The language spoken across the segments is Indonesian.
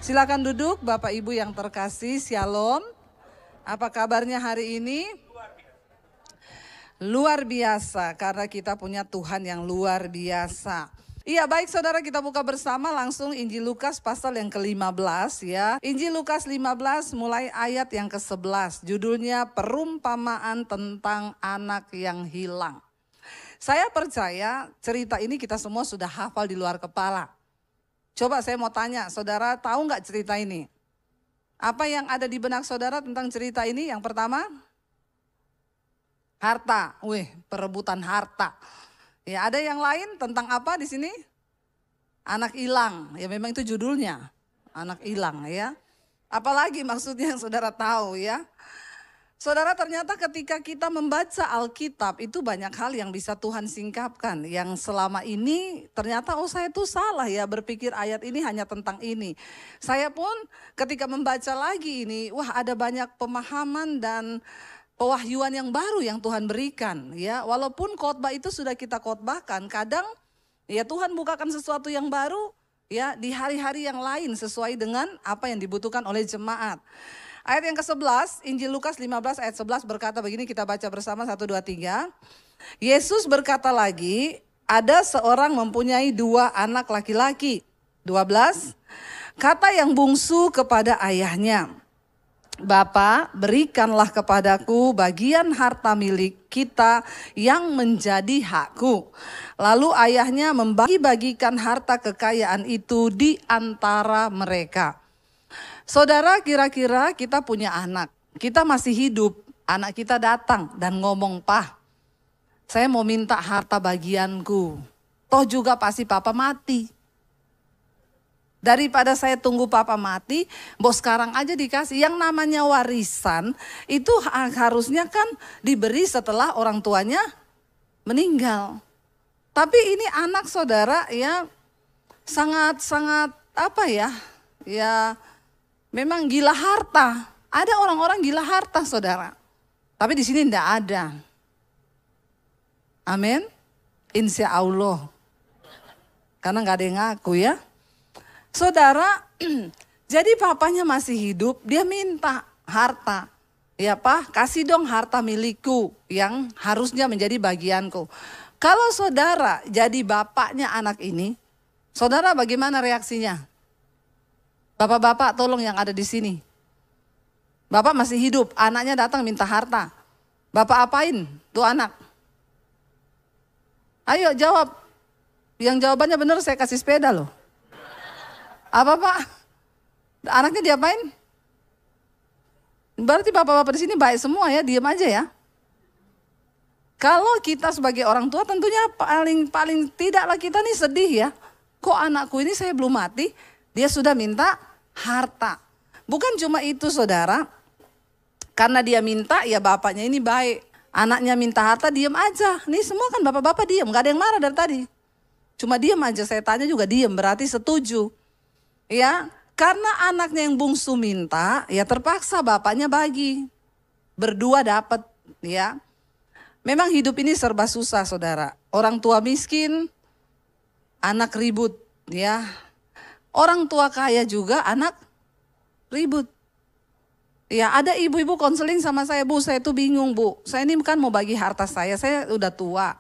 Silakan duduk Bapak Ibu yang terkasih, Shalom. Apa kabarnya hari ini? Luar biasa, karena kita punya Tuhan yang luar biasa. Iya, baik saudara, kita buka bersama langsung Injil Lukas pasal yang ke-15 ya. Injil Lukas 15 mulai ayat yang ke-11. Judulnya perumpamaan tentang anak yang hilang. Saya percaya cerita ini kita semua sudah hafal di luar kepala. Coba saya mau tanya, saudara tahu nggak cerita ini? Apa yang ada di benak saudara tentang cerita ini? Yang pertama, harta. Perebutan harta. Ya, ada yang lain tentang apa di sini? Anak hilang. Ya memang itu judulnya, anak hilang ya. Apalagi maksudnya yang saudara tahu ya? Saudara, ternyata ketika kita membaca Alkitab itu banyak hal yang bisa Tuhan singkapkan. Yang selama ini ternyata saya tuh salah ya berpikir ayat ini hanya tentang ini. Saya pun ketika membaca lagi ini, ada banyak pemahaman dan pewahyuan yang baru yang Tuhan berikan. Ya, walaupun khotbah itu sudah kita khotbahkan, kadang ya Tuhan bukakan sesuatu yang baru ya di hari-hari yang lain sesuai dengan apa yang dibutuhkan oleh jemaat. Ayat yang ke-11, Injil Lukas 15 ayat 11 berkata begini, kita baca bersama 1, 2, 3. Yesus berkata lagi, ada seorang mempunyai 2 anak laki-laki. 12, kata yang bungsu kepada ayahnya, Bapa, berikanlah kepadaku bagian harta milik kita yang menjadi hakku. Lalu ayahnya membagi-bagikan harta kekayaan itu di antara mereka. Saudara, kira-kira kita punya anak, kita masih hidup, anak kita datang dan ngomong, "Pak, saya mau minta harta bagianku. Toh juga pasti papa mati. Daripada saya tunggu papa mati, bos sekarang aja dikasih." Yang namanya warisan itu harusnya kan diberi setelah orang tuanya meninggal. Tapi ini anak saudara ya sangat-sangat ya memang gila harta. Ada orang-orang gila harta saudara. Tapi di sini tidak ada. Amin. Insya Allah. Karena nggak ada yang ngaku ya. Saudara, jadi papanya masih hidup, dia minta harta. Ya Pak, kasih dong harta milikku yang harusnya menjadi bagianku. Kalau saudara jadi bapaknya anak ini, saudara bagaimana reaksinya? Bapak-bapak tolong yang ada di sini. Bapak masih hidup, anaknya datang minta harta. Bapak apain tuh anak? Ayo jawab. Yang jawabannya benar saya kasih sepeda loh. Apa Pak? Anaknya diapain? Berarti bapak-bapak di sini baik semua ya, diam aja ya. Kalau kita sebagai orang tua tentunya paling tidaklah kita nih sedih ya. Kok anakku ini saya belum mati, dia sudah minta harta. Bukan cuma itu saudara, karena dia minta ya bapaknya ini baik. Anaknya minta harta diam aja. Nih semua kan bapak-bapak diam, gak ada yang marah dari tadi. Cuma diam aja, saya tanya juga diam, berarti setuju. Ya, karena anaknya yang bungsu minta, ya terpaksa bapaknya bagi. Berdua dapat ya. Memang hidup ini serba susah saudara. Orang tua miskin, anak ribut ya. Orang tua kaya juga anak ribut. Ya ada ibu-ibu konseling sama saya, Bu saya tuh bingung Bu. Saya ini kan mau bagi harta saya udah tua.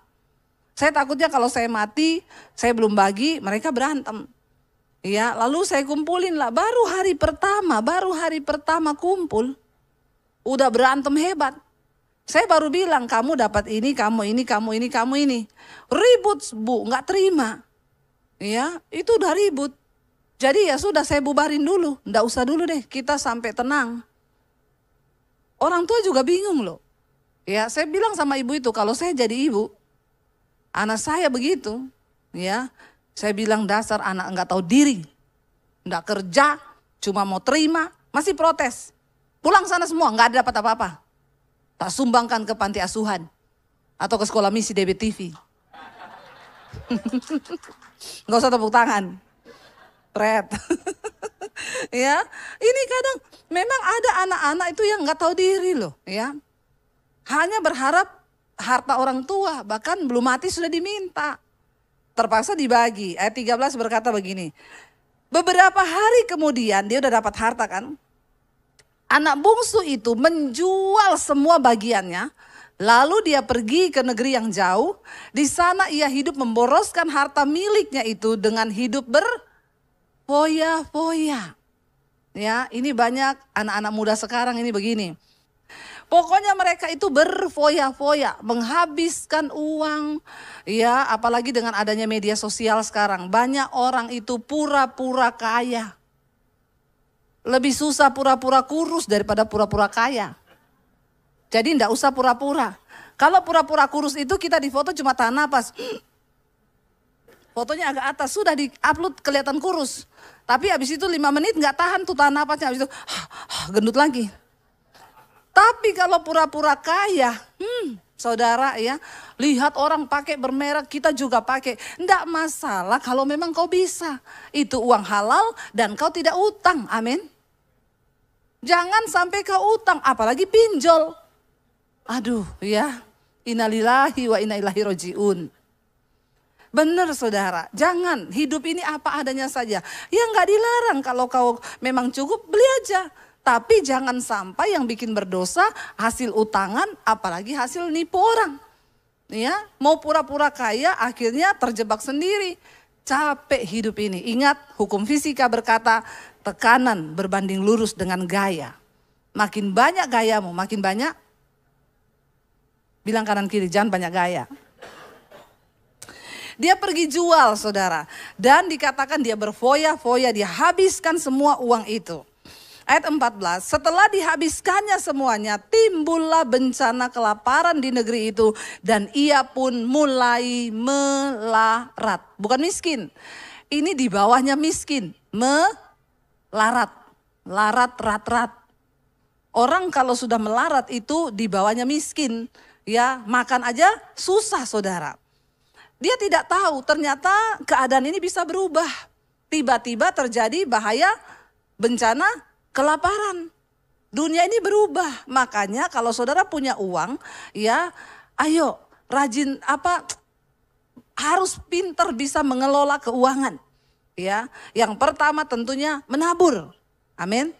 Saya takutnya kalau saya mati, saya belum bagi, mereka berantem. Ya lalu saya kumpulin lah, baru hari pertama kumpul, udah berantem hebat. Saya baru bilang kamu dapat ini, kamu ini, kamu ini, kamu ini. Ribut Bu, gak terima. Ya itu udah ribut. Jadi ya sudah saya bubarin dulu, ndak usah dulu deh, kita sampai tenang. Orang tua juga bingung loh. Ya saya bilang sama ibu itu, kalau saya jadi ibu, anak saya begitu, ya saya bilang dasar anak nggak tahu diri, ndak kerja, cuma mau terima, masih protes. Pulang sana semua, nggak ada dapat apa-apa. Tak sumbangkan ke panti asuhan atau ke sekolah misi DBTV. Nggak usah tepuk tangan. Pret. Ya, ini kadang memang ada anak-anak itu yang nggak tahu diri loh, ya. Hanya berharap harta orang tua, bahkan belum mati sudah diminta. Terpaksa dibagi. Ayat 13 berkata begini. Beberapa hari kemudian dia udah dapat harta kan. Anak bungsu itu menjual semua bagiannya. Lalu dia pergi ke negeri yang jauh. Di sana ia hidup memboroskan harta miliknya itu dengan hidup berfoya-foya. Ya, ini banyak anak-anak muda sekarang ini begini. Pokoknya mereka itu berfoya-foya, menghabiskan uang. Ya, apalagi dengan adanya media sosial sekarang. Banyak orang itu pura-pura kaya. Lebih susah pura-pura kurus daripada pura-pura kaya. Jadi enggak usah pura-pura. Kalau pura-pura kurus itu kita difoto cuma tahan napas. Fotonya agak atas, sudah di-upload kelihatan kurus. Tapi habis itu 5 menit enggak tahan tuh tahan napasnya. Habis itu gendut lagi. Tapi kalau pura-pura kaya, saudara ya, lihat orang pakai bermerek, kita juga pakai. Enggak masalah kalau memang kau bisa. Itu uang halal dan kau tidak utang, amin. Jangan sampai kau utang, apalagi pinjol. Aduh ya, innalillahi wa inna ilaihi rojiun. Benar saudara, jangan, hidup ini apa adanya saja. Ya enggak dilarang kalau kau memang cukup, beli aja. Tapi jangan sampai yang bikin berdosa hasil utangan, apalagi hasil nipu orang. Ya, mau pura-pura kaya akhirnya terjebak sendiri. Capek hidup ini. Ingat, hukum fisika berkata tekanan berbanding lurus dengan gaya. Makin banyak gayamu, makin banyak. Bilang kanan kiri, jangan banyak gaya. Dia pergi jual saudara. Dan dikatakan dia berfoya-foya, dia habiskan semua uang itu. Ayat 14, setelah dihabiskannya semuanya, timbullah bencana kelaparan di negeri itu. Dan ia pun mulai melarat. Bukan miskin, ini di bawahnya miskin. Melarat, larat, rat-rat. Orang kalau sudah melarat itu di bawahnya miskin. Ya, makan aja susah saudara. Dia tidak tahu ternyata keadaan ini bisa berubah. Tiba-tiba terjadi bahaya bencana kelaparan. Dunia ini berubah. Makanya kalau saudara punya uang, ya ayo rajin harus pintar bisa mengelola keuangan. Ya, yang pertama tentunya menabur. Amin.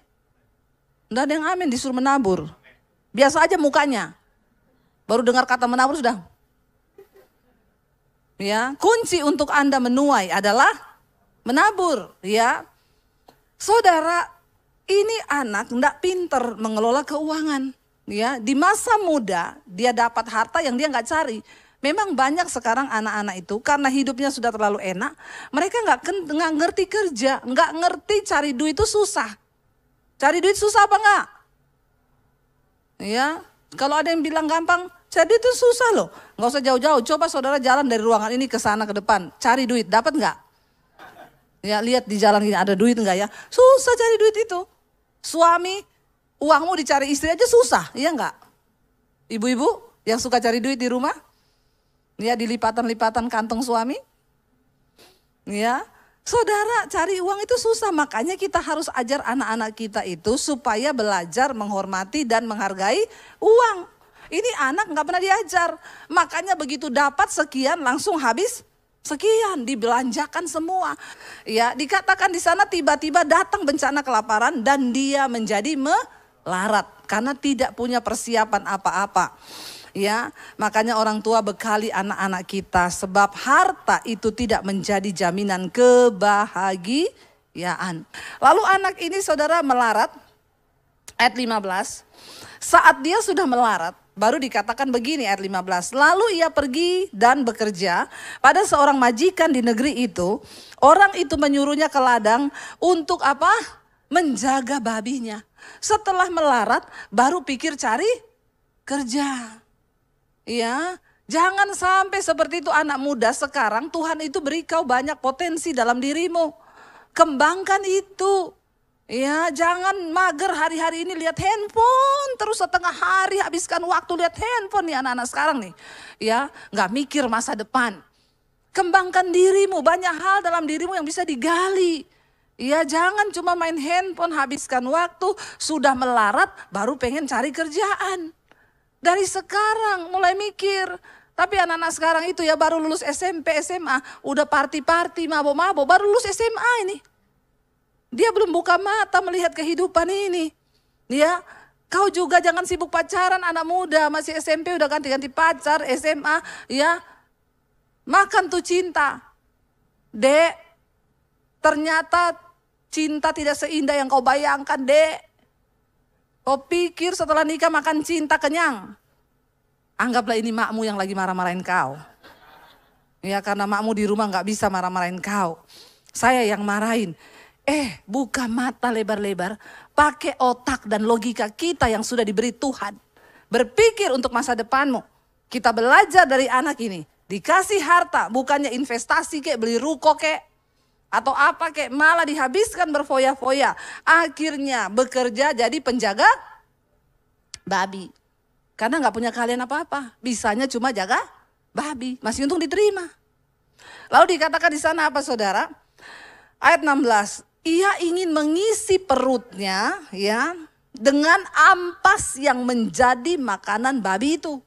Enggak ada yang amin, disuruh menabur. Biasa aja mukanya. Baru dengar kata menabur sudah. Ya, kunci untuk Anda menuai adalah menabur, ya. Saudara, ini anak enggak pinter mengelola keuangan, ya. Di masa muda dia dapat harta yang dia enggak cari. Memang banyak sekarang anak-anak itu karena hidupnya sudah terlalu enak, mereka enggak ngerti kerja, enggak ngerti cari duit itu susah. Cari duit susah apa enggak? Ya, kalau ada yang bilang gampang, cari duit itu susah loh. Enggak usah jauh-jauh, coba saudara jalan dari ruangan ini ke sana ke depan, cari duit, dapat enggak? Ya, lihat di jalan ini ada duit enggak ya? Susah cari duit itu. Suami, uangmu dicari istri aja susah, iya enggak? Ibu-ibu yang suka cari duit di rumah? Ya, di lipatan-lipatan kantong suami? Ya, saudara cari uang itu susah, makanya kita harus ajar anak-anak kita itu supaya belajar menghormati dan menghargai uang. Ini anak nggak pernah diajar, makanya begitu dapat sekian langsung habis sekian, dibelanjakan semua. Ya, dikatakan di sana tiba-tiba datang bencana kelaparan dan dia menjadi melarat karena tidak punya persiapan apa-apa. Ya, makanya orang tua bekali anak-anak kita sebab harta itu tidak menjadi jaminan kebahagiaan. Lalu anak ini saudara melarat, ayat 15. Saat dia sudah melarat, baru dikatakan begini ayat 15. Lalu ia pergi dan bekerja pada seorang majikan di negeri itu. Orang itu menyuruhnya ke ladang untuk apa? Menjaga babinya. Setelah melarat baru pikir cari kerja. Ya, jangan sampai seperti itu anak muda sekarang. Tuhan itu beri kau banyak potensi dalam dirimu. Kembangkan itu. Ya, jangan mager hari-hari ini lihat handphone terus setengah hari habiskan waktu lihat handphone nih anak-anak sekarang nih. Ya, nggak mikir masa depan. Kembangkan dirimu, banyak hal dalam dirimu yang bisa digali. Ya, jangan cuma main handphone habiskan waktu, sudah melarat baru pengen cari kerjaan. Dari sekarang mulai mikir. Tapi anak-anak sekarang itu ya baru lulus SMP, SMA, udah party-party, mabok-mabok, baru lulus SMA ini. Dia belum buka mata melihat kehidupan ini. Ya, kau juga jangan sibuk pacaran anak muda, masih SMP udah ganti-ganti pacar, SMA, ya. Makan tuh cinta. Dek, ternyata cinta tidak seindah yang kau bayangkan, Dek. Kau pikir setelah nikah makan cinta kenyang. Anggaplah ini makmu yang lagi marah-marahin kau. Ya, karena makmu di rumah gak bisa marah-marahin kau. Saya yang marahin. Buka mata lebar-lebar, pakai otak dan logika kita yang sudah diberi Tuhan. Berpikir untuk masa depanmu. Kita belajar dari anak ini. Dikasih harta, bukannya investasi kek, beli ruko kek, atau apa kek, malah dihabiskan berfoya-foya. Akhirnya bekerja jadi penjaga babi. Karena gak punya kalian apa-apa. Bisanya cuma jaga babi. Masih untung diterima. Lalu dikatakan di sana apa saudara? Ayat 16. Ia ingin mengisi perutnya ya dengan ampas yang menjadi makanan babi itu.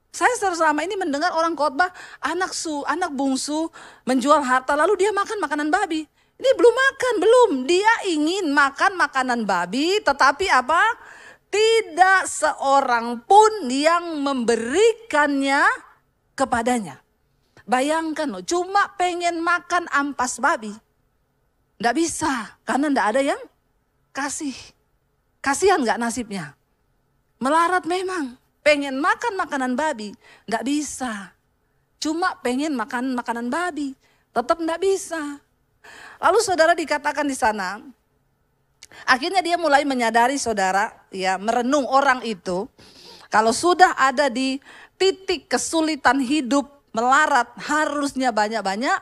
Saya selama ini mendengar orang khotbah anak bungsu menjual harta lalu dia makan makanan babi. Ini belum makan, belum. Dia ingin makan makanan babi tetapi apa? Tidak seorang pun yang memberikannya kepadanya. Bayangkan loh, cuma pengen makan ampas babi. Nggak bisa, karena nggak ada yang kasih. Kasihan nggak nasibnya? Melarat memang, pengen makan makanan babi, nggak bisa. Cuma pengen makan makanan babi, tetap nggak bisa. Lalu saudara dikatakan di sana, akhirnya dia mulai menyadari saudara, ya merenung orang itu. Kalau sudah ada di titik kesulitan hidup, melarat, harusnya banyak-banyak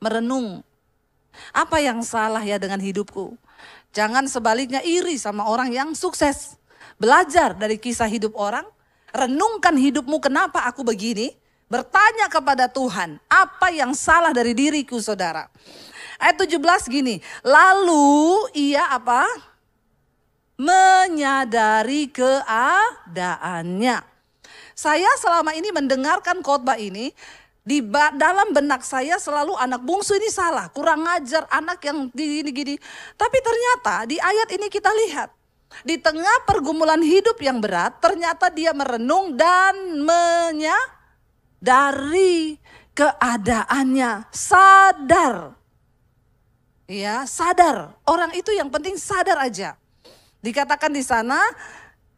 merenung. Apa yang salah ya dengan hidupku? Jangan sebaliknya iri sama orang yang sukses. Belajar dari kisah hidup orang. Renungkan hidupmu, kenapa aku begini? Bertanya kepada Tuhan, apa yang salah dari diriku saudara? Ayat 17 gini, lalu ia apa? Menyadari keadaannya. Saya selama ini mendengarkan khotbah ini, di dalam benak saya selalu anak bungsu ini salah, kurang ngajar, anak yang gini-gini. Tapi ternyata di ayat ini kita lihat, di tengah pergumulan hidup yang berat, ternyata dia merenung dan menyadari keadaannya, sadar. Ya, sadar. Orang itu yang penting sadar aja. Dikatakan di sana,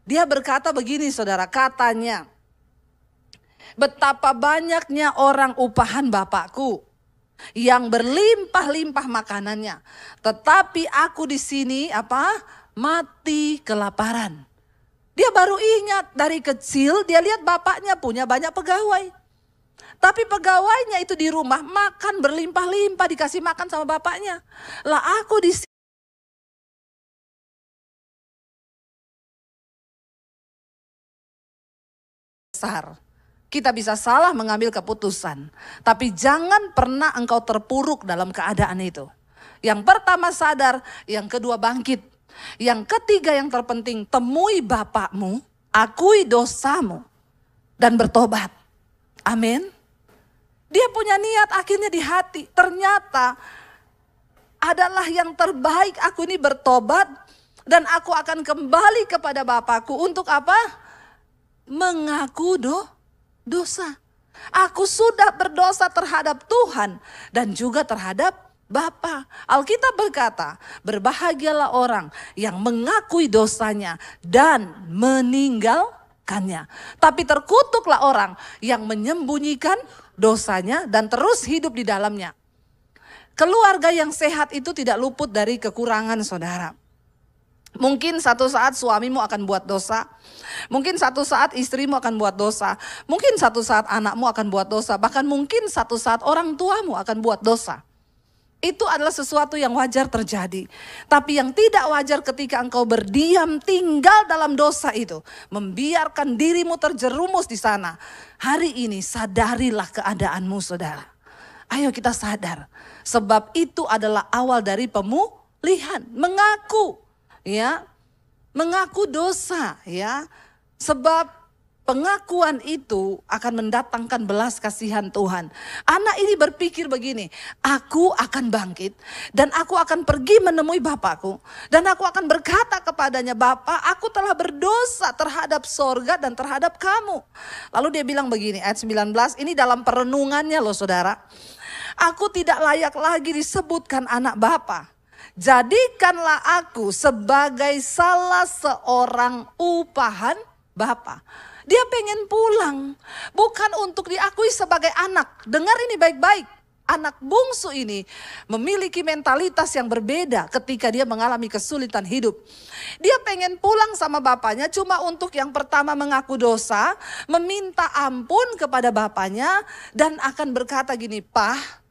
dia berkata begini saudara, katanya, betapa banyaknya orang upahan Bapakku yang berlimpah-limpah makanannya, tetapi aku di sini apa? Mati kelaparan. Dia baru ingat dari kecil dia lihat bapaknya punya banyak pegawai. Tapi pegawainya itu di rumah makan berlimpah-limpah, dikasih makan sama bapaknya. Lah aku di sini besar. Kita bisa salah mengambil keputusan. Tapi jangan pernah engkau terpuruk dalam keadaan itu. Yang pertama sadar, yang kedua bangkit. Yang ketiga yang terpenting, temui bapakmu, akui dosamu, dan bertobat. Amin. Dia punya niat akhirnya di hati. Ternyata adalah yang terbaik, aku ini bertobat. Dan aku akan kembali kepada bapakku untuk apa? Mengaku dosa. Aku sudah berdosa terhadap Tuhan dan juga terhadap Bapa. Alkitab berkata, berbahagialah orang yang mengakui dosanya dan meninggalkannya. Tapi terkutuklah orang yang menyembunyikan dosanya dan terus hidup di dalamnya. Keluarga yang sehat itu tidak luput dari kekurangan saudara. Mungkin satu saat suamimu akan buat dosa. Mungkin satu saat istrimu akan buat dosa. Mungkin satu saat anakmu akan buat dosa. Bahkan mungkin satu saat orang tuamu akan buat dosa. Itu adalah sesuatu yang wajar terjadi. Tapi yang tidak wajar ketika engkau berdiam tinggal dalam dosa itu. Membiarkan dirimu terjerumus di sana. Hari ini sadarilah keadaanmu saudara. Ayo kita sadar. Sebab itu adalah awal dari pemulihan. Mengaku. Ya, mengaku dosa ya. Sebab Pengakuan itu akan mendatangkan belas kasihan Tuhan. Anak ini berpikir begini, aku akan bangkit dan aku akan pergi menemui bapakku. Dan aku akan berkata kepadanya, Bapak, aku telah berdosa terhadap sorga dan terhadap kamu. Lalu dia bilang begini, ayat 19, ini dalam perenungannya loh saudara. Aku tidak layak lagi disebutkan anak Bapa. Jadikanlah aku sebagai salah seorang upahan Bapa. Dia pengen pulang, bukan untuk diakui sebagai anak. Dengar ini baik-baik, anak bungsu ini memiliki mentalitas yang berbeda ketika dia mengalami kesulitan hidup. Dia pengen pulang sama bapaknya cuma untuk yang pertama mengaku dosa, meminta ampun kepada bapaknya, dan akan berkata gini, Pak,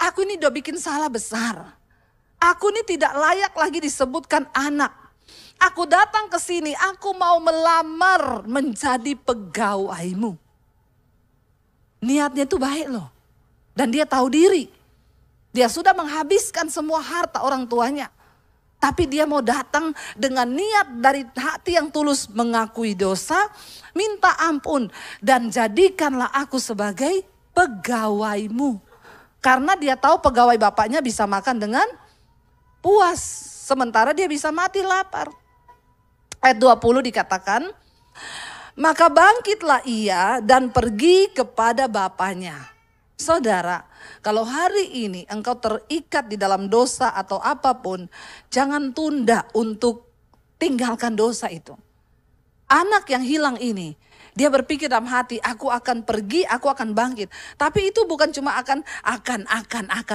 aku ini udah bikin salah besar. Aku ini tidak layak lagi disebutkan anak. Aku datang ke sini, aku mau melamar menjadi pegawaimu. Niatnya itu baik loh. Dan dia tahu diri. Dia sudah menghabiskan semua harta orang tuanya. Tapi dia mau datang dengan niat dari hati yang tulus mengakui dosa, minta ampun. Dan jadikanlah aku sebagai pegawaimu. Karena dia tahu pegawai bapaknya bisa makan dengan puas. Sementara dia bisa mati lapar. Ayat 20 dikatakan, maka bangkitlah ia dan pergi kepada bapaknya. Saudara, kalau hari ini engkau terikat di dalam dosa atau apapun, jangan tunda untuk tinggalkan dosa itu. Anak yang hilang ini, dia berpikir dalam hati, aku akan pergi, aku akan bangkit. Tapi itu bukan cuma akan.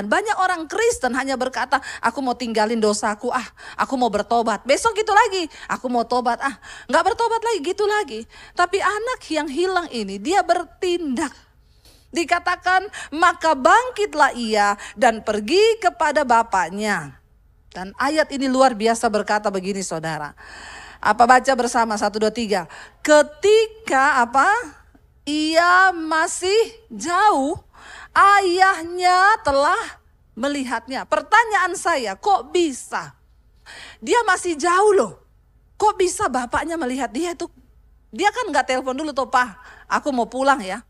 Banyak orang Kristen hanya berkata, aku mau tinggalin dosaku, aku mau bertobat. Besok gitu lagi, aku mau tobat, nggak bertobat lagi, gitu lagi. Tapi anak yang hilang ini, dia bertindak. Dikatakan, maka bangkitlah ia dan pergi kepada bapaknya. Dan ayat ini luar biasa berkata begini saudara. Apa baca bersama 1, 2, 3. Ketika ia masih jauh, ayahnya telah melihatnya. Pertanyaan saya, kok bisa? Dia masih jauh loh. Kok bisa bapaknya melihat dia itu? Dia kan gak telepon dulu toh, Pak, aku mau pulang ya.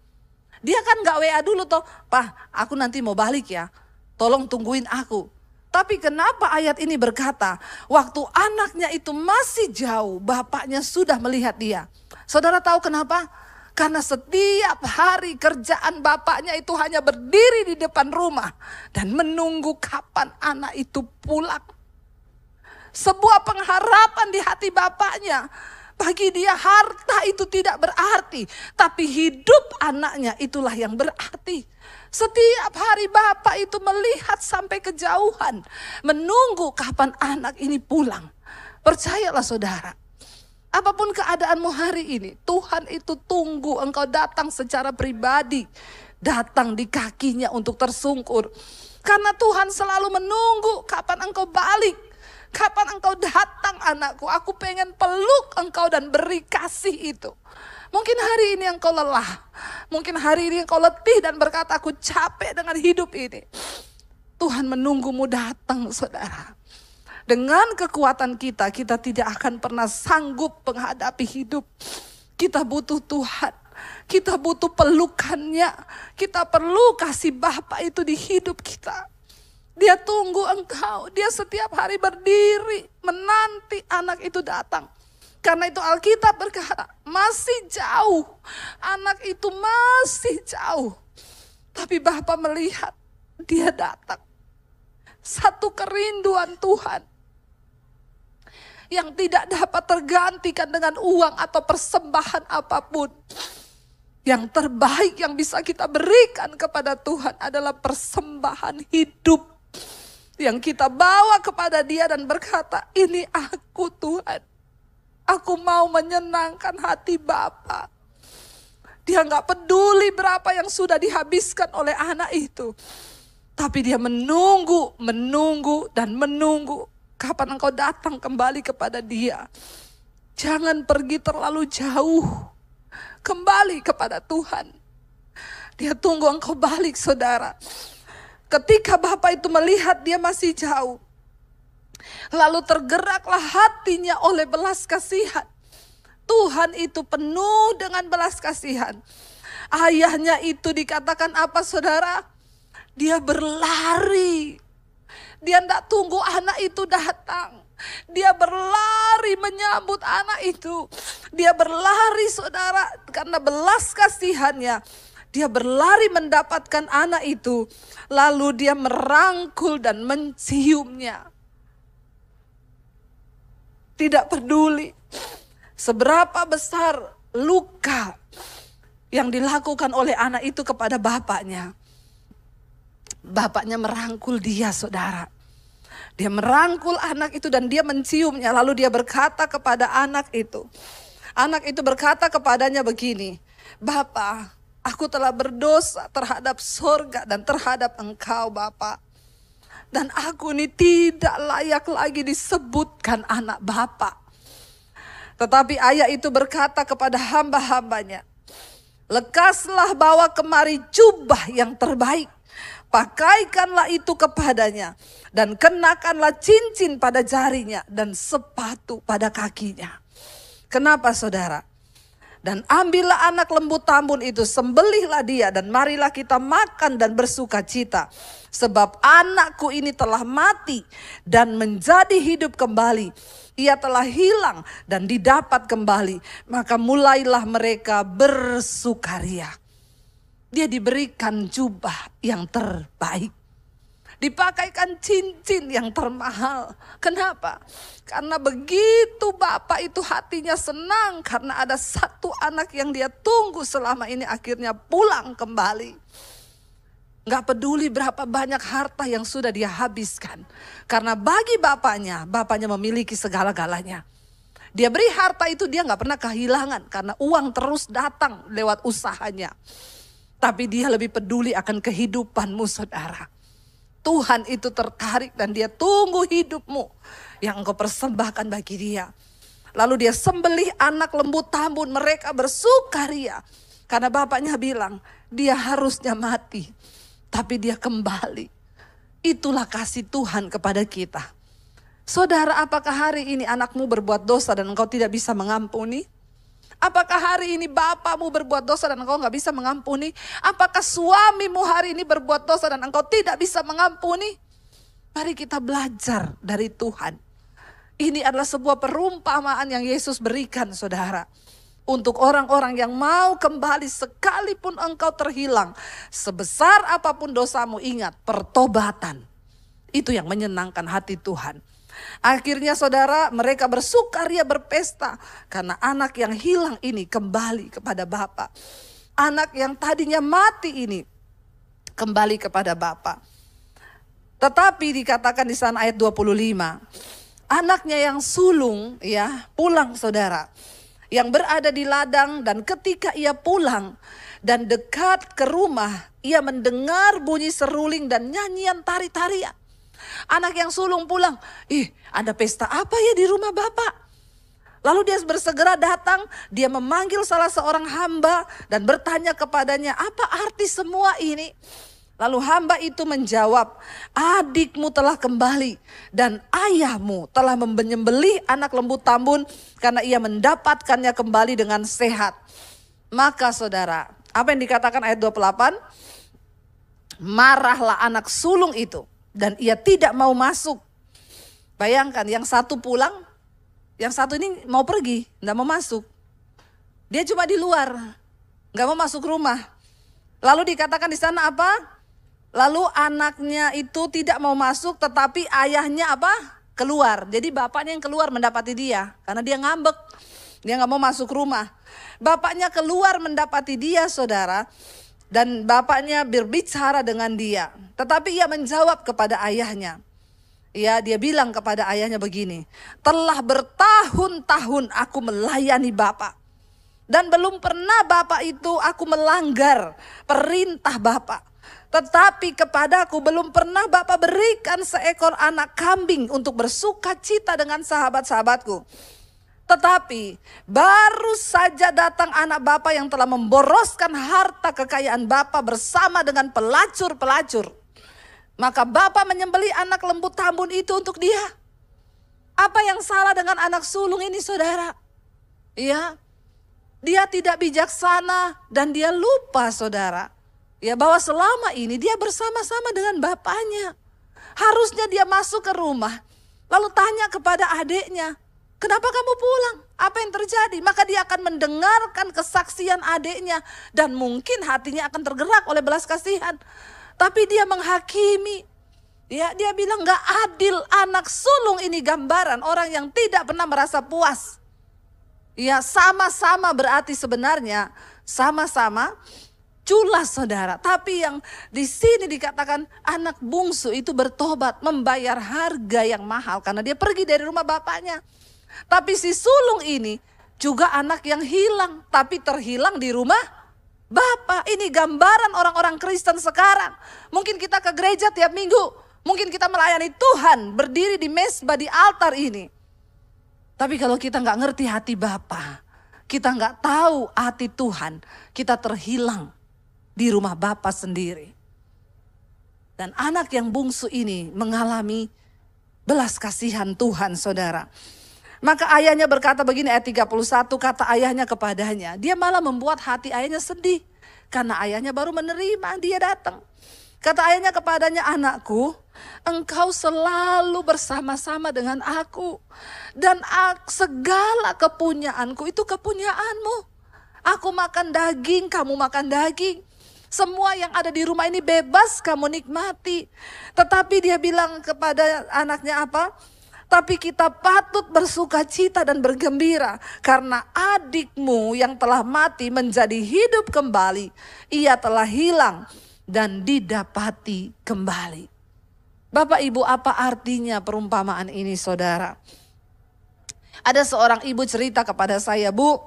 Dia kan gak WA dulu toh, Pak, aku nanti mau balik ya. Tolong tungguin aku. Tapi kenapa ayat ini berkata, waktu anaknya itu masih jauh, bapaknya sudah melihat dia. Saudara tahu kenapa? Karena setiap hari kerjaan bapaknya itu hanya berdiri di depan rumah dan menunggu kapan anak itu pulang. Sebuah pengharapan di hati bapaknya. Bagi dia harta itu tidak berarti, tapi hidup anaknya itulah yang berarti. Setiap hari bapak itu melihat sampai kejauhan, menunggu kapan anak ini pulang. Percayalah saudara, apapun keadaanmu hari ini, Tuhan itu tunggu engkau datang secara pribadi, datang di kakinya untuk tersungkur. Karena Tuhan selalu menunggu kapan engkau balik. Kapan engkau datang anakku, aku pengen peluk engkau dan beri kasih itu. Mungkin hari ini engkau lelah, mungkin hari ini engkau letih dan berkata aku capek dengan hidup ini. Tuhan menunggumu datang saudara. Dengan kekuatan kita tidak akan pernah sanggup menghadapi hidup. Kita butuh Tuhan, kita butuh pelukannya, kita perlu kasih Bapa itu di hidup kita. Dia tunggu engkau, dia setiap hari berdiri menanti anak itu datang. Karena itu Alkitab berkata, masih jauh, anak itu masih jauh. Tapi Bapa melihat, dia datang. Satu kerinduan Tuhan yang tidak dapat tergantikan dengan uang atau persembahan apapun. Yang terbaik yang bisa kita berikan kepada Tuhan adalah persembahan hidup. Yang kita bawa kepada dia dan berkata, ini aku Tuhan. Aku mau menyenangkan hati Bapa. Dia gak peduli berapa yang sudah dihabiskan oleh anak itu. Tapi dia menunggu dan menunggu. Kapan engkau datang kembali kepada dia. Jangan pergi terlalu jauh. Kembali kepada Tuhan. Dia tunggu engkau balik saudara. Ketika Bapak itu melihat dia masih jauh. Lalu tergeraklah hatinya oleh belas kasihan. Tuhan itu penuh dengan belas kasihan. Ayahnya itu dikatakan apa saudara? Dia berlari. Dia tidak tunggu anak itu datang. Dia berlari menyambut anak itu. Dia berlari saudara karena belas kasihannya. Dia berlari mendapatkan anak itu. Lalu dia merangkul dan menciumnya. Tidak peduli seberapa besar luka yang dilakukan oleh anak itu kepada bapaknya. Bapaknya merangkul dia saudara. Dia merangkul anak itu dan dia menciumnya. Lalu dia berkata kepada anak itu. Anak itu berkata kepadanya begini. Bapa, aku telah berdosa terhadap sorga dan terhadap engkau Bapa. Dan aku ini tidak layak lagi disebutkan anak Bapa. Tetapi ayah itu berkata kepada hamba-hambanya. Lekaslah bawa kemari jubah yang terbaik. Pakaikanlah itu kepadanya dan kenakanlah cincin pada jarinya dan sepatu pada kakinya. Kenapa saudara? Dan ambillah anak lembu tambun itu, sembelihlah dia dan marilah kita makan dan bersuka cita. Sebab anakku ini telah mati dan menjadi hidup kembali. Ia telah hilang dan didapat kembali. Maka mulailah mereka bersukaria. Dia diberikan jubah yang terbaik. Dipakaikan cincin yang termahal. Kenapa? Karena begitu bapak itu hatinya senang. Karena ada satu anak yang dia tunggu selama ini akhirnya pulang kembali. Gak peduli berapa banyak harta yang sudah dia habiskan. Karena bagi bapaknya memiliki segala-galanya. Dia beri harta itu dia gak pernah kehilangan. Karena uang terus datang lewat usahanya. Tapi dia lebih peduli akan kehidupanmu saudara. Tuhan itu tertarik dan dia tunggu hidupmu yang engkau persembahkan bagi dia. Lalu dia sembelih anak lembu tambun, mereka bersukaria. Karena bapaknya bilang dia harusnya mati. Tapi dia kembali. Itulah kasih Tuhan kepada kita. Saudara, apakah hari ini anakmu berbuat dosa dan engkau tidak bisa mengampuni? Apakah hari ini bapamu berbuat dosa dan engkau gak bisa mengampuni? Apakah suamimu hari ini berbuat dosa dan engkau tidak bisa mengampuni? Mari kita belajar dari Tuhan. Ini adalah sebuah perumpamaan yang Yesus berikan saudara. Untuk orang-orang yang mau kembali sekalipun engkau terhilang. Sebesar apapun dosamu, ingat pertobatan. Itu yang menyenangkan hati Tuhan. Akhirnya saudara, mereka bersukaria berpesta karena anak yang hilang ini kembali kepada Bapa. Anak yang tadinya mati ini kembali kepada Bapa. Tetapi dikatakan di sana ayat 25, anaknya yang sulung ya pulang saudara, yang berada di ladang, dan ketika ia pulang dan dekat ke rumah, ia mendengar bunyi seruling dan nyanyian tari-tarian. Anak yang sulung pulang, ada pesta apa ya di rumah bapak? Lalu dia bersegera datang, dia memanggil salah seorang hamba dan bertanya kepadanya, apa arti semua ini? Lalu hamba itu menjawab, adikmu telah kembali dan ayahmu telah menyembelih anak lembu tambun karena ia mendapatkannya kembali dengan sehat. Maka saudara, apa yang dikatakan ayat 28? Marahlah anak sulung itu. Dan ia tidak mau masuk. Bayangkan yang satu pulang, yang satu ini mau pergi, tidak mau masuk. Dia cuma di luar, nggak mau masuk rumah. Lalu dikatakan di sana apa? Lalu anaknya itu tidak mau masuk, tetapi ayahnya apa? Keluar. Jadi bapaknya yang keluar mendapati dia, karena dia ngambek, dia nggak mau masuk rumah. Bapaknya keluar mendapati dia, saudara. Dan bapaknya berbicara dengan dia. Tetapi ia menjawab kepada ayahnya. Ya, dia bilang kepada ayahnya begini. Telah bertahun-tahun aku melayani bapak. Dan belum pernah bapak itu aku melanggar perintah bapak. Tetapi kepadaku belum pernah bapak berikan seekor anak kambing untuk bersuka cita dengan sahabat-sahabatku. Tetapi baru saja datang anak bapak yang telah memboroskan harta kekayaan bapak bersama dengan pelacur-pelacur. Maka bapak menyembelih anak lembu tambun itu untuk dia. Apa yang salah dengan anak sulung ini saudara? Ya, dia tidak bijaksana dan dia lupa saudara. Ya, bahwa selama ini dia bersama-sama dengan bapaknya. Harusnya dia masuk ke rumah, lalu tanya kepada adiknya, kenapa kamu pulang? Apa yang terjadi? Maka dia akan mendengarkan kesaksian adiknya dan mungkin hatinya akan tergerak oleh belas kasihan. Tapi dia menghakimi. Ya, dia bilang gak adil, anak sulung ini gambaran orang yang tidak pernah merasa puas. Ya, sama-sama berarti sebenarnya sama-sama culas saudara. Tapi yang di sini dikatakan anak bungsu itu bertobat, membayar harga yang mahal karena dia pergi dari rumah bapaknya. Tapi si sulung ini juga anak yang hilang, tapi terhilang di rumah bapak. Ini gambaran orang-orang Kristen sekarang. Mungkin kita ke gereja tiap minggu, mungkin kita melayani Tuhan, berdiri di mezbah di altar ini. Tapi kalau kita nggak ngerti hati Bapa, kita nggak tahu hati Tuhan, kita terhilang di rumah Bapa sendiri. Dan anak yang bungsu ini mengalami belas kasihan Tuhan saudara. Maka ayahnya berkata begini, ayat 31, kata ayahnya kepadanya. Dia malah membuat hati ayahnya sedih. Karena ayahnya baru menerima, dia datang. Kata ayahnya kepadanya, anakku, engkau selalu bersama-sama dengan aku. Dan segala kepunyaanku itu kepunyaanmu. Aku makan daging, kamu makan daging. Semua yang ada di rumah ini bebas kamu nikmati. Tetapi dia bilang kepada anaknya apa? Tapi kita patut bersuka cita dan bergembira. Karena adikmu yang telah mati menjadi hidup kembali. Ia telah hilang dan didapati kembali. Bapak Ibu, apa artinya perumpamaan ini saudara? Ada seorang ibu cerita kepada saya, Bu,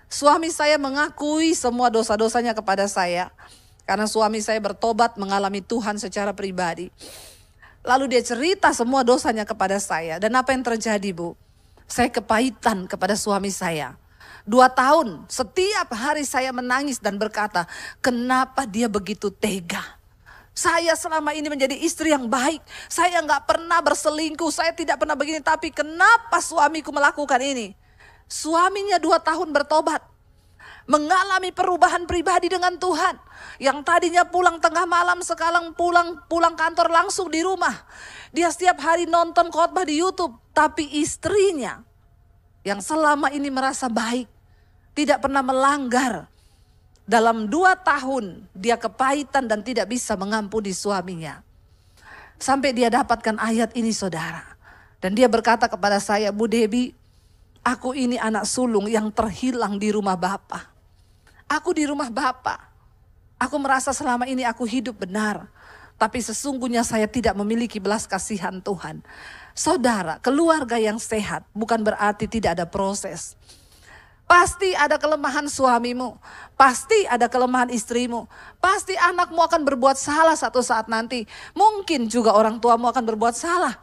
suami saya mengakui semua dosa-dosanya kepada saya. Karena suami saya bertobat mengalami Tuhan secara pribadi. Lalu dia cerita semua dosanya kepada saya. Dan apa yang terjadi, Bu? Saya kepahitan kepada suami saya. 2 tahun setiap hari saya menangis dan berkata, kenapa dia begitu tega? Saya selama ini menjadi istri yang baik. Saya gak pernah berselingkuh. Saya tidak pernah begini. Tapi kenapa suamiku melakukan ini? Suaminya 2 tahun bertobat. Mengalami perubahan pribadi dengan Tuhan. Yang tadinya pulang tengah malam, sekarang pulang kantor langsung di rumah. Dia setiap hari nonton khotbah di YouTube. Tapi istrinya yang selama ini merasa baik, tidak pernah melanggar. Dalam 2 tahun dia kepahitan dan tidak bisa mengampuni suaminya. Sampai dia dapatkan ayat ini saudara. Dan dia berkata kepada saya, Bu Debbie, aku ini anak sulung yang terhilang di rumah Bapa. Aku di rumah Bapa. Aku merasa selama ini aku hidup benar. Tapi sesungguhnya saya tidak memiliki belas kasihan Tuhan. Saudara, keluarga yang sehat bukan berarti tidak ada proses. Pasti ada kelemahan suamimu. Pasti ada kelemahan istrimu. Pasti anakmu akan berbuat salah satu saat nanti. Mungkin juga orang tuamu akan berbuat salah.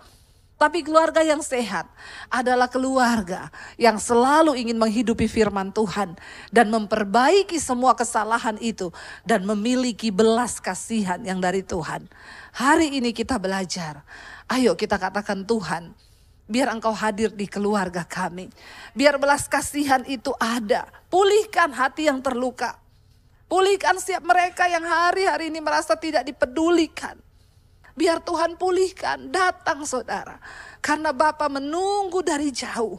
Tapi keluarga yang sehat adalah keluarga yang selalu ingin menghidupi firman Tuhan. Dan memperbaiki semua kesalahan itu. Dan memiliki belas kasihan yang dari Tuhan. Hari ini kita belajar. Ayo kita katakan, Tuhan, biar Engkau hadir di keluarga kami. Biar belas kasihan itu ada. Pulihkan hati yang terluka. Pulihkan setiap mereka yang hari-hari ini merasa tidak dipedulikan. Biar Tuhan pulihkan, datang saudara. Karena Bapa menunggu dari jauh.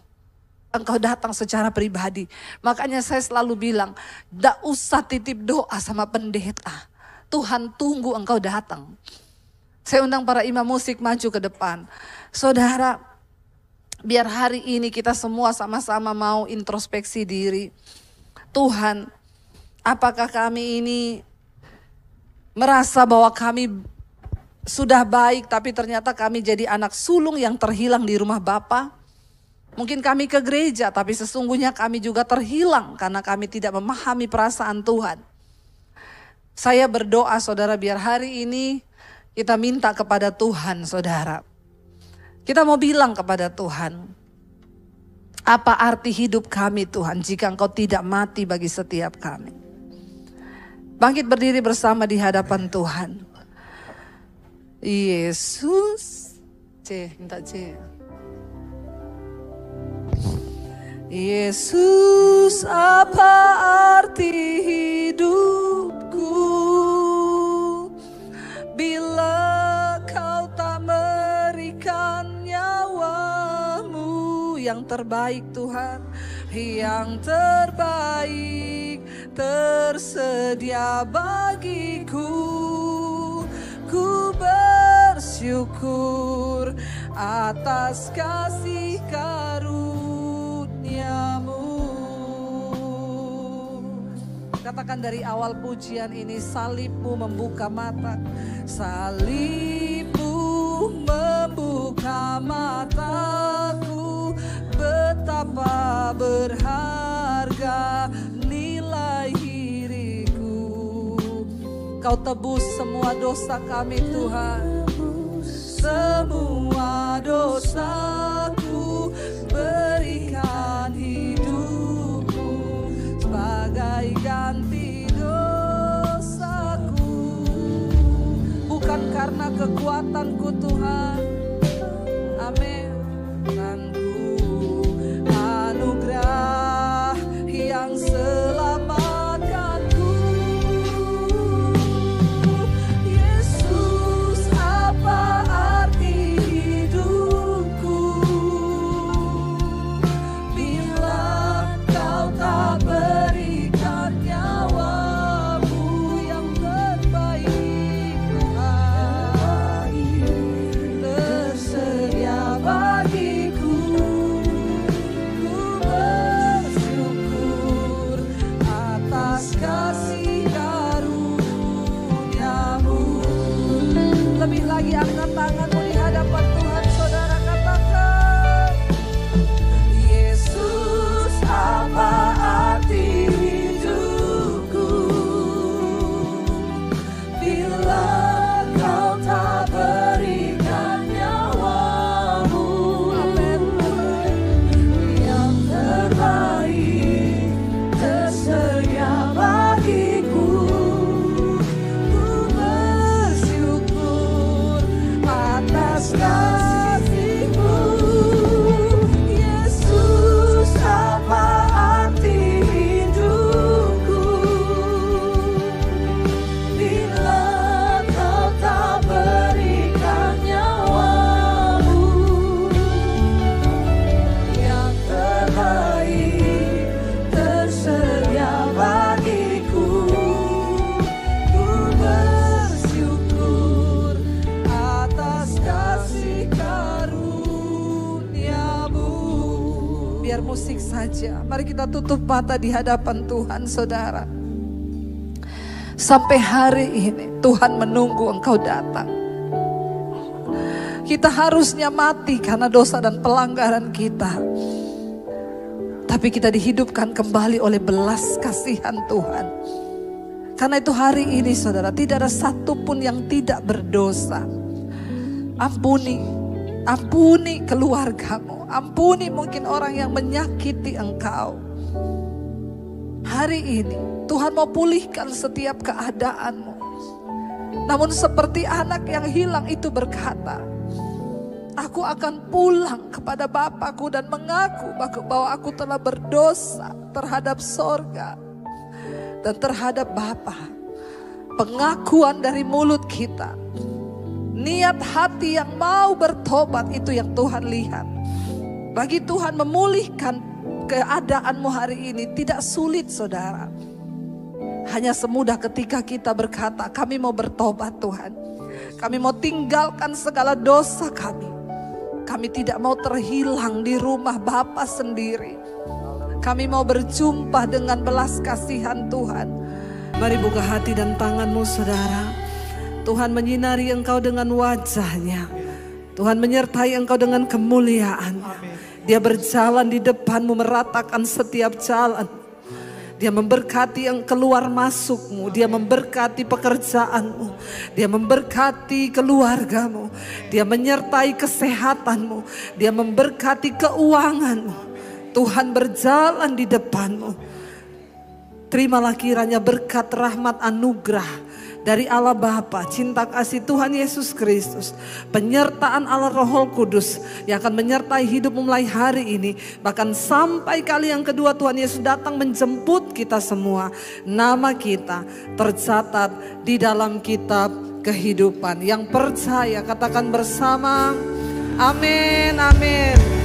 Engkau datang secara pribadi. Makanya saya selalu bilang, tidak usah titip doa sama pendeta. Tuhan tunggu engkau datang. Saya undang para imam musik maju ke depan. Saudara, biar hari ini kita semua sama-sama mau introspeksi diri. Tuhan, apakah kami ini merasa bahwa kami sudah baik, tapi ternyata kami jadi anak sulung yang terhilang di rumah Bapa. Mungkin kami ke gereja, tapi sesungguhnya kami juga terhilang karena kami tidak memahami perasaan Tuhan. Saya berdoa saudara, biar hari ini kita minta kepada Tuhan saudara. Kita mau bilang kepada Tuhan, apa arti hidup kami Tuhan jika Engkau tidak mati bagi setiap kami. Bangkit berdiri bersama di hadapan Tuhan. Yesus, minta C. Yesus. Yesus, apa arti hidupku bila kau tak memberikan nyawamu? Yang terbaik Tuhan, yang terbaik tersedia bagiku. Ku bersyukur atas kasih karuniamu. Katakan dari awal pujian ini, salibmu membuka mata. Salibmu membuka mataku, betapa berharga nilai diriku. Kau tebus semua dosa kami Tuhan, semua dosaku, berikan hidupmu sebagai ganti dosaku. Bukan karena kekuatanku Tuhan, amin. Anugerah yang selamatkanku. Yesus, apa arti hidupku bila kau tak berikan nyawamu? Yang terbaik Tuhan tersedia bagiku. Kasih karuniamu. Lebih lagi angkat tanganmu di hadapan Tuhan, saudara, katakan, Yesus, apa arti hidupku bila kau tak berikan nyawamu? Amin. Yang terbaik tersedia bagiku. Ku bersyukur atas kasih-Mu. Yesus, apa arti hidupku bila kau tak berikan nyawamu? Yang terbaik tersedia bagiku. Ku bersyukur atas kasih karuniamu. Biar musik saja, mari kita tutup mata di hadapan Tuhan, saudara. Sampai hari ini Tuhan menunggu engkau datang. Kita harusnya mati karena dosa dan pelanggaran kita, tapi kita dihidupkan kembali oleh belas kasihan Tuhan. Karena itu hari ini saudara, tidak ada satupun yang tidak berdosa. Ampuni keluargamu, ampuni mungkin orang yang menyakiti engkau. Hari ini Tuhan mau pulihkan setiap keadaanmu. Namun seperti anak yang hilang itu berkata, aku akan pulang kepada Bapakku dan mengaku bahwa aku telah berdosa terhadap sorga dan terhadap Bapa. Pengakuan dari mulut kita, niat hati yang mau bertobat, itu yang Tuhan lihat. Bagi Tuhan memulihkan keadaanmu hari ini tidak sulit, saudara. Hanya semudah ketika kita berkata, kami mau bertobat Tuhan. Kami mau tinggalkan segala dosa kami. Kami tidak mau terhilang di rumah Bapa sendiri. Kami mau berjumpa dengan belas kasihan Tuhan. Mari buka hati dan tanganmu, saudara. Tuhan menyinari engkau dengan wajahnya. Tuhan menyertai engkau dengan kemuliaan-Nya. Dia berjalan di depanmu, meratakan setiap jalan. Dia memberkati yang keluar masukmu. Dia memberkati pekerjaanmu. Dia memberkati keluargamu. Dia menyertai kesehatanmu. Dia memberkati keuanganmu. Tuhan berjalan di depanmu. Terimalah kiranya berkat rahmat anugerah dari Allah Bapa, cinta kasih Tuhan Yesus Kristus, penyertaan Allah Roh Kudus yang akan menyertai hidup mulai hari ini, bahkan sampai kali yang kedua Tuhan Yesus datang menjemput kita semua. Nama kita tercatat di dalam kitab kehidupan. Yang percaya katakan bersama, amin, amin.